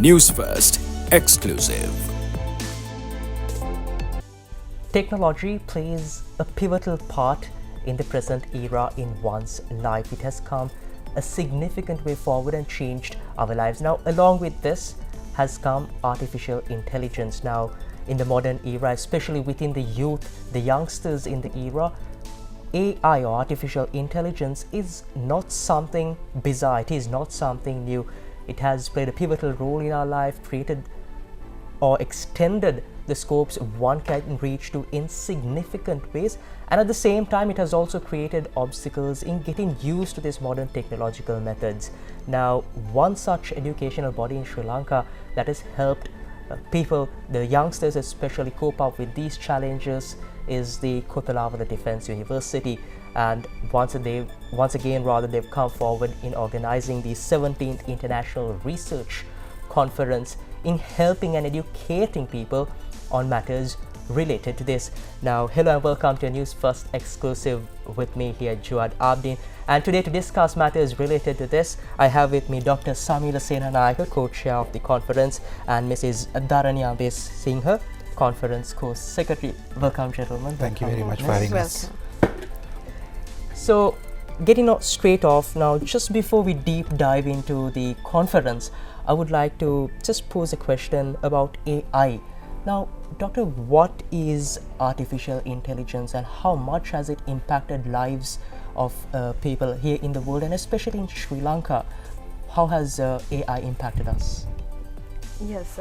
Newsfirst exclusive. Technology plays a pivotal part in the present era in one's life. It has come a significant way forward and changed our lives. Now, along with this has come artificial intelligence. Now, in the modern era, especially within the youth, the youngsters in the era, AI or artificial intelligence is not something bizarre. It is not something new. It has played a pivotal role in our life, created or extended the scopes one can reach to in significant ways, and at the same time it has also created obstacles in getting used to these modern technological methods. Now, one such educational body in Sri Lanka that has helped people, the youngsters especially, cope up with these challenges is the Kothalavala Defence University, and once again they've come forward in organizing the 17th International Research Conference in helping and educating people on matters related to this. Now, hello and welcome to a Newsfirst exclusive with me here, Juad Abdin. And today, to discuss matters related to this, I have with me Dr. Samira Senanayake, co-chair of the conference, and Mrs. Dharani Ambes Singh, conference co-secretary. Welcome, gentlemen. Thank you very much for having us. So, getting straight off now, just before we deep dive into the conference, I would like to just pose a question about AI. Now, Doctor, what is artificial intelligence and how much has it impacted lives of people here in the world and especially in Sri Lanka? How has AI impacted us? Yes,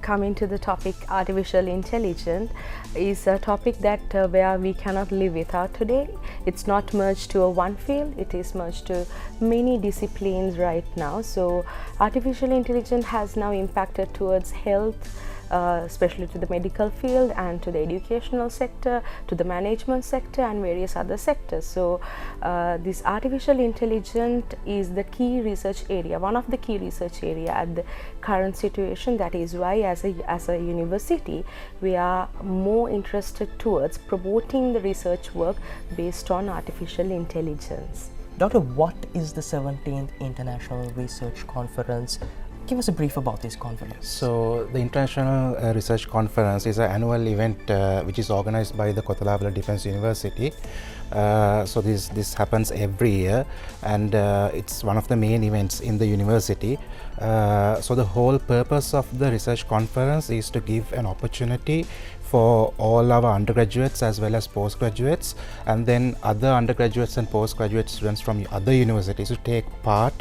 coming to the topic, artificial intelligence is a topic that where we cannot live without today. It's not merged to one field, it is merged to many disciplines right now. So artificial intelligence has now impacted towards health, especially to the medical field and to the educational sector, to the management sector and various other sectors. So this artificial intelligence is the key research area, one of the key research area at the current situation. That is why as a university we are more interested towards promoting the research work based on artificial intelligence. Doctor, what is the 17th International Research Conference? Give us a brief about this conference. So, the International Research Conference is an annual event which is organized by the Kothalavala Defence University. So this happens every year, and it's one of the main events in the university. So the whole purpose of the research conference is to give an opportunity for all our undergraduates as well as postgraduates, and then other undergraduates and postgraduate students from other universities to take part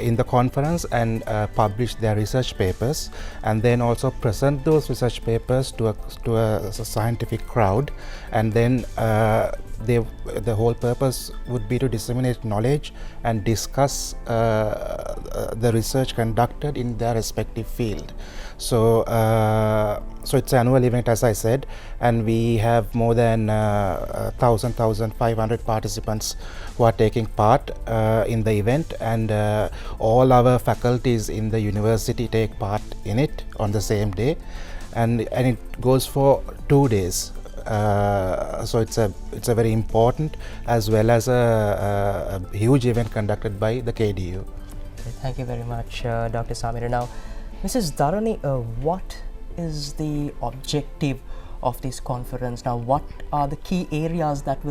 in the conference and publish their research papers, and then also present those research papers to a scientific crowd, and then the whole purpose would be to disseminate knowledge and discuss the research conducted in their respective field. So it's an annual event, as I said, and we have more than 1,500 participants who are taking part in the event, and all our faculties in the university take part in it on the same day, and it goes for 2 days. So it's a very important as well as a huge event conducted by the KDU. Thank you very much, Dr. Samira. Now, Mrs. Dharani, what is the objective of this conference? Now, what are the key areas that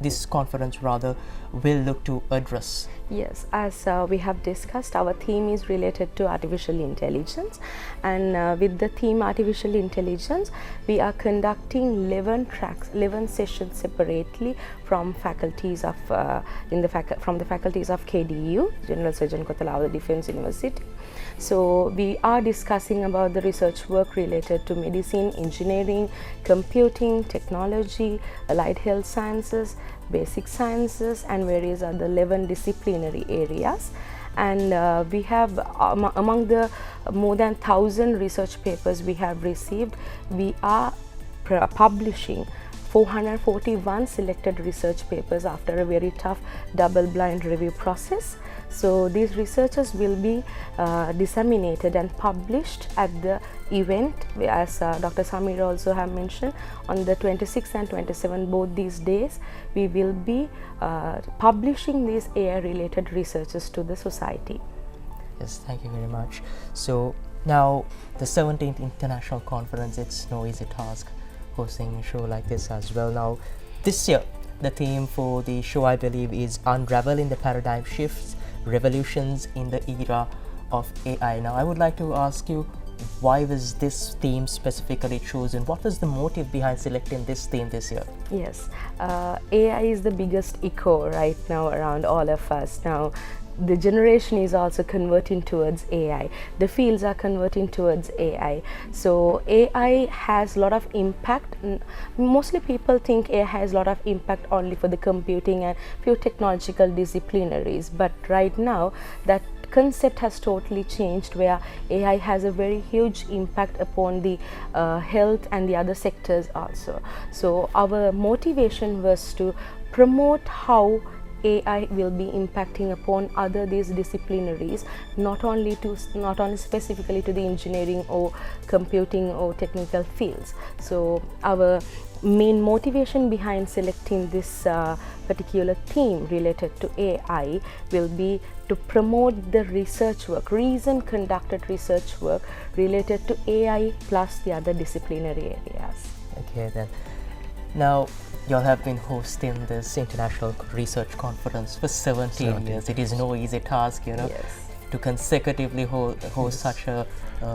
this conference will look to address? Yes, as we have discussed, our theme is related to artificial intelligence, and with the theme artificial intelligence, we are conducting 11 sessions separately from faculties of from the faculties of KDU, General Surgeon Kothalavala Defence University. So we are discussing about the research work related to medicine, engineering, computing, technology, allied health sciences, basic sciences and various other 11 disciplinary areas. And we have among the more than 1,000 research papers we have received, we are publishing 441 selected research papers after a very tough double-blind review process. So these researches will be disseminated and published at the event, as Dr. Samira also have mentioned, on the 26th and 27th, both these days, we will be publishing these AI related researches to the society. Yes, thank you very much. So now the 17th International Conference, it's no easy task hosting a show like this as well. Now this year the theme for the show, I believe, is Unravelling the Paradigm Shifts, Revolutions in the Era of AI. Now I would like to ask you, why was this theme specifically chosen? What was the motive behind selecting this theme this year? Yes, AI is the biggest echo right now around all of us. Now, the generation is also converting towards AI. The fields are converting towards AI. So AI has a lot of impact. Mostly people think AI has a lot of impact only for the computing and few technological disciplinaries. But right now, that concept has totally changed, where AI has a very huge impact upon the health and the other sectors also. So our motivation was to promote how AI will be impacting upon other these disciplinaries, not only specifically to the engineering or computing or technical fields. So our main motivation behind selecting this particular theme related to AI will be to promote the research work, reason conducted research work related to AI plus the other disciplinary areas. Okay then. Now, you all have been hosting this international research conference for 17 years. It is no easy task, Yes. to consecutively host such a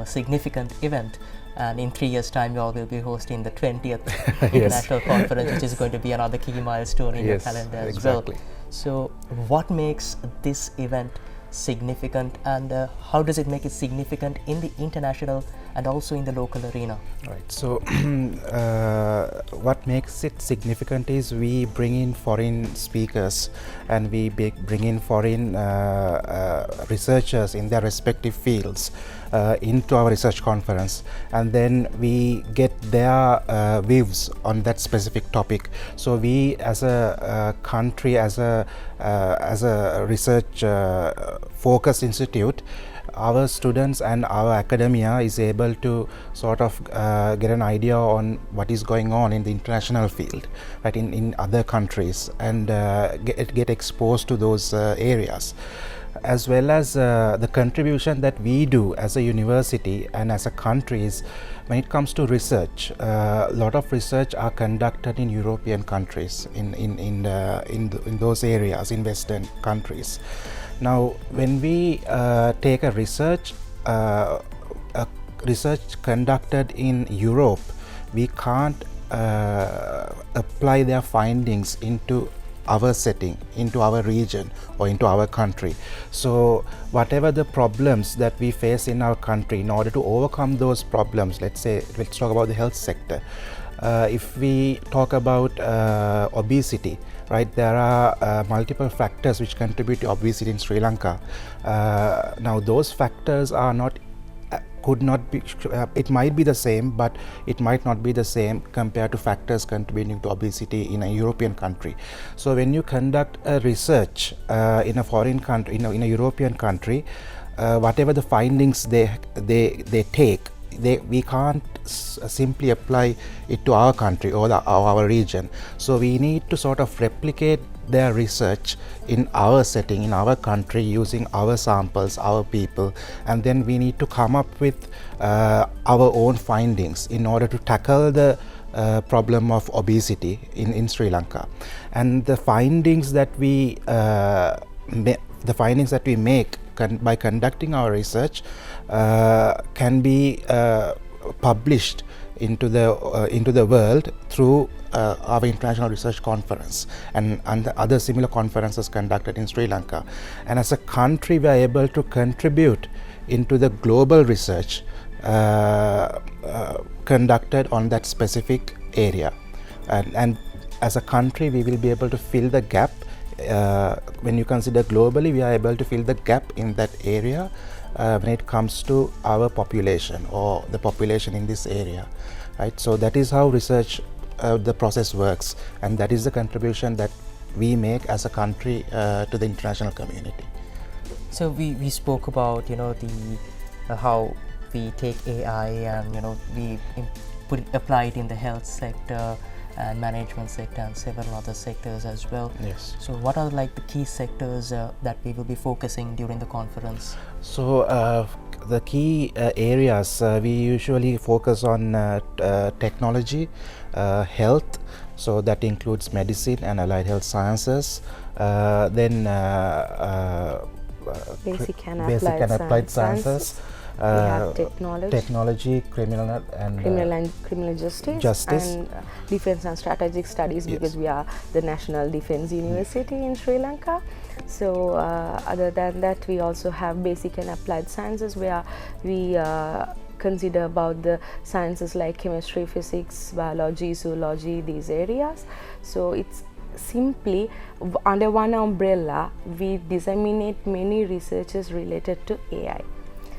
significant event. And in 3 years' time, you all will be hosting the 20th international conference, which is going to be another key milestone in your calendar as well. So, what makes this event significant, and how does it make it significant in the international and also in the local arena? Right. So, what makes it significant is we bring in foreign speakers and we bring in foreign researchers in their respective fields into our research conference, and then we get their views on that specific topic. So, we as a country, as a research focused institute, our students and our academia is able to sort of get an idea on what is going on in the international field, right, in other countries, and get exposed to those areas, as well as the contribution that we do as a university and as a country is when it comes to research. A lot of research are conducted in European countries, in those areas, in Western countries. Now, when we take a research conducted in Europe, we can't apply their findings into our setting, into our region or into our country. So whatever the problems that we face in our country, in order to overcome those problems, let's talk about the health sector. If we talk about obesity, right, there are multiple factors which contribute to obesity in Sri Lanka. Now those factors are not could not be, it might be the same, but it might not be the same compared to factors contributing to obesity in a European country. So when you conduct a research in a foreign country, in a European country, whatever the findings they take, we can't simply apply it to our country or our region. So we need to sort of replicate their research in our setting, in our country, using our samples, our people, and then we need to come up with our own findings in order to tackle the problem of obesity in Sri Lanka. And the findings that we make by conducting our research can be published into the world through our international research conference and other similar conferences conducted in Sri Lanka. And as a country, we are able to contribute into the global research conducted on that specific area. And as a country, we will be able to fill the gap. When you consider globally, we are able to fill the gap in that area when it comes to our population or the population in this area, right? So that is how research, the process works, and that is the contribution that we make as a country to the international community. So we spoke about how we take AI and we apply it in the health sector and management sector and several other sectors as well. Yes. So what are like the key sectors that we will be focusing during the conference? So the key areas we usually focus on technology, health, so that includes medicine and allied health sciences, then Basic and applied sciences. We have technology, criminal justice, and defense and strategic studies, because we are the National Defense University in Sri Lanka. So other than that, we also have basic and applied sciences, where we consider about the sciences like chemistry, physics, biology, zoology, these areas. So it's simply under one umbrella we disseminate many researches related to AI.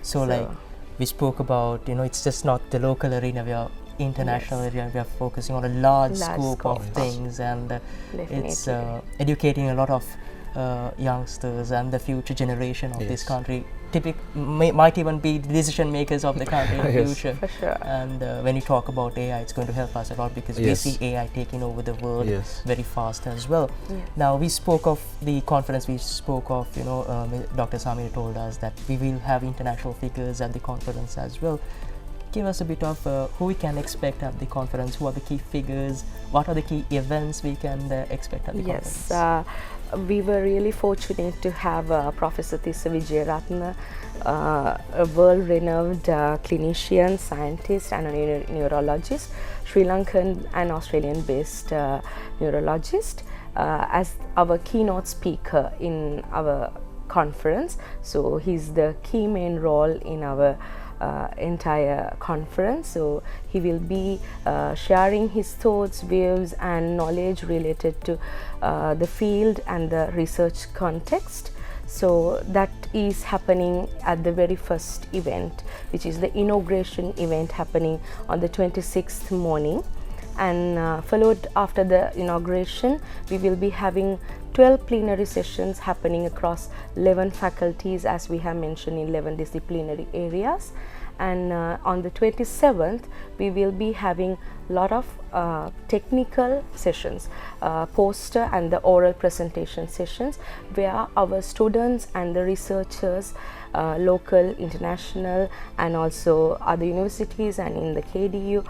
So like we spoke about, it's just not the local arena, we are international area, we are focusing on a large scope of things, and it's educating a lot of youngsters and the future generation of this country. Might even be the decision makers of the country in the future. For sure. And when you talk about AI, it's going to help us a lot, because we see AI taking over the world very fast as well. Now we spoke of the conference, we spoke of, Dr. Samir told us that we will have international figures at the conference as well. Give us a bit of who we can expect at the conference, who are the key figures, what are the key events we can expect at the conference? We were really fortunate to have Professor Tissa Wijeratna, a world-renowned clinician, scientist and a neurologist, Sri Lankan and Australian-based neurologist, as our keynote speaker in our conference. So he's the key main role in our entire conference. So he will be sharing his thoughts, views and knowledge related to the field and the research context. So that is happening at the very first event, which is the inauguration event happening on the 26th morning. And followed after the inauguration, we will be having 12 plenary sessions happening across 11 faculties, as we have mentioned, in 11 disciplinary areas. And on the 27th, we will be having a lot of technical sessions, poster and the oral presentation sessions, where our students and the researchers, local, international and also other universities and in the KDU,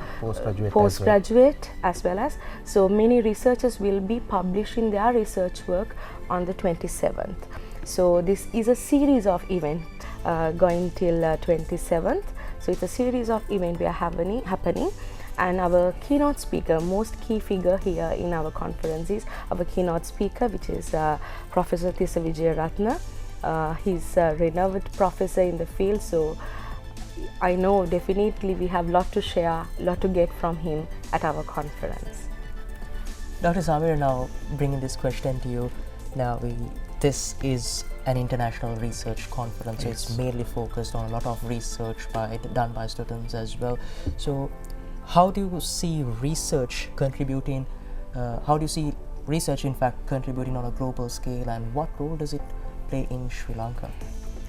postgraduate as well as, so many researchers will be publishing their research work on the 27th. So this is a series of events going till 27th. So it's a series of events we are happening, and our keynote speaker, most key figure here in our conference is our keynote speaker, which is Professor Tissa Wijeratna. He's a renowned professor in the field, so I know definitely we have a lot to share, a lot to get from him at our conference. Dr. Samir, now bringing this question to you. Now this is an international research conference, so it's mainly focused on a lot of research done by students as well. So how do you see research contributing, how do you see research in fact contributing on a global scale, and what role does it play in Sri Lanka?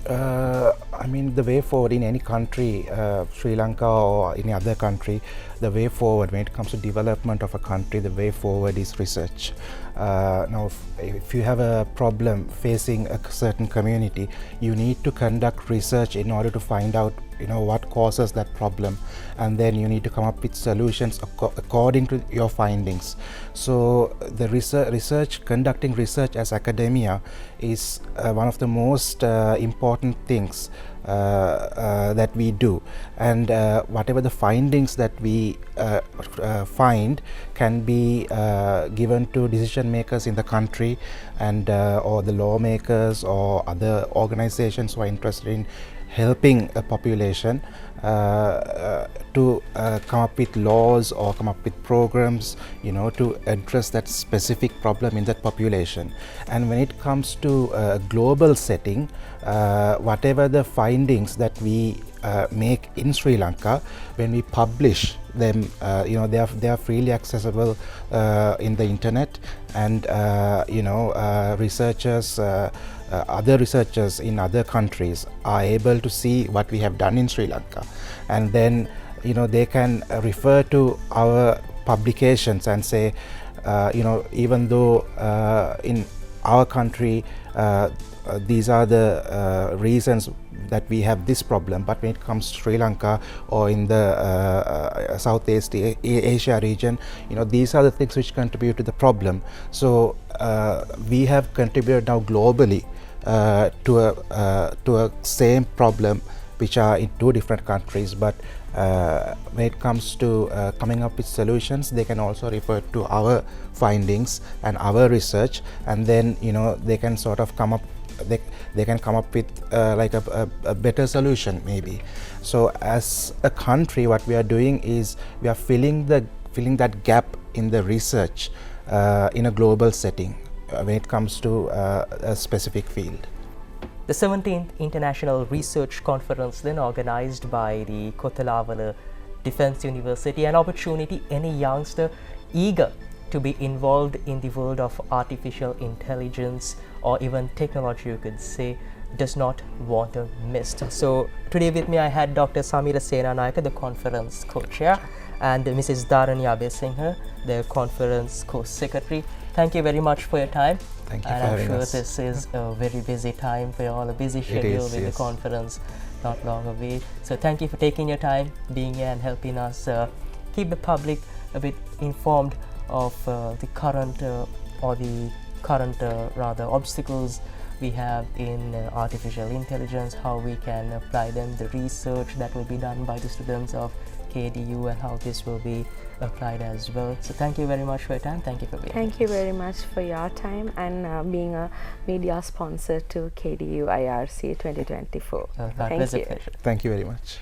I mean, the way forward in any country, Sri Lanka or any other country, the way forward when it comes to development of a country, the way forward is research. Now, if you have a problem facing a certain community, you need to conduct research in order to find out, what causes that problem, and then you need to come up with solutions according to your findings. So the conducting research as academia is one of the most important things that we do, and whatever the findings that we find can be given to decision makers in the country, and or the lawmakers or other organizations who are interested in helping a population to come up with laws or come up with programs, to address that specific problem in that population. And when it comes to a global setting, whatever the findings that we make in Sri Lanka, when we publish them, they are freely accessible in the internet, and researchers, other researchers in other countries are able to see what we have done in Sri Lanka, and then they can refer to our publications and say, even though in our country these are the reasons that we have this problem, but when it comes to Sri Lanka or in the Southeast Asia region, these are the things which contribute to the problem. So we have contributed now globally to a same problem, which are in two different countries, but when it comes to coming up with solutions, they can also refer to our findings and our research, and then they can sort of come up, they can come up with like a better solution maybe. So as a country, what we are doing is we are filling that gap in the research in a global setting when it comes to a specific field. The 17th International Research Conference, then organized by the Kotalavala Defence University, an opportunity any youngster eager to be involved in the world of artificial intelligence or even technology, you could say, does not want to miss. So today with me I had Dr. Samira Senanayake, the conference co-chair, and Mrs. Dharani Abesinghe, the conference co-secretary. Thank you very much for your time. Thank you and for I'm having sure us. This is a very busy time for you all, a busy schedule with yes. the conference not long away. So thank you for taking your time, being here and helping us keep the public a bit informed of the current obstacles we have in artificial intelligence, how we can apply them, the research that will be done by the students of KDU, and how this will be applied as well. So thank you very much for your time. Thank you for being here. Thank you very much for your time and being a media sponsor to KDU IRC 2024. That Thank was a you. pleasure. Thank you very much.